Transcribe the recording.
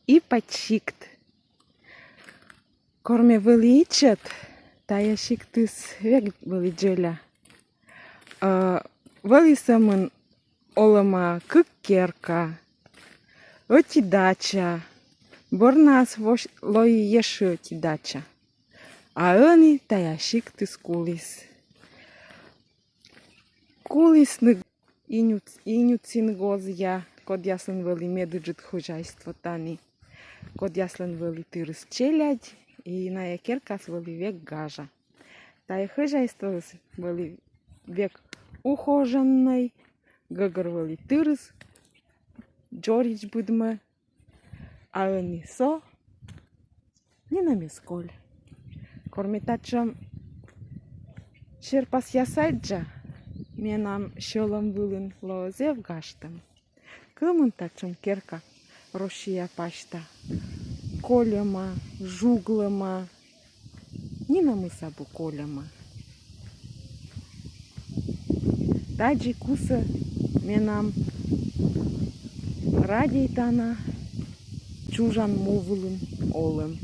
і пачікт. Корме величат, та яшиктис век велиджеля. Велисамын олама кыккерка, отидача, борнас лои еши отидача. А они та яшиктис кулис. Кулисны инюцин гозя, код яслен вели медуджит хозяйство тани. Код яслен вели тырыс челядь, и на якеркас вели век гажа. Та и хозяйство вели век ухоженный, гагар вели тырыс, джорич будме, а они со не на месколь. Кормитачам черпас ясайджа, менам щолом вылын лозев гаштам. Кымын тачам керка рошия пашта, коляма, жуглама, не на мысабу коляма. Таджи куса менам радейтана чужан мовылын олым.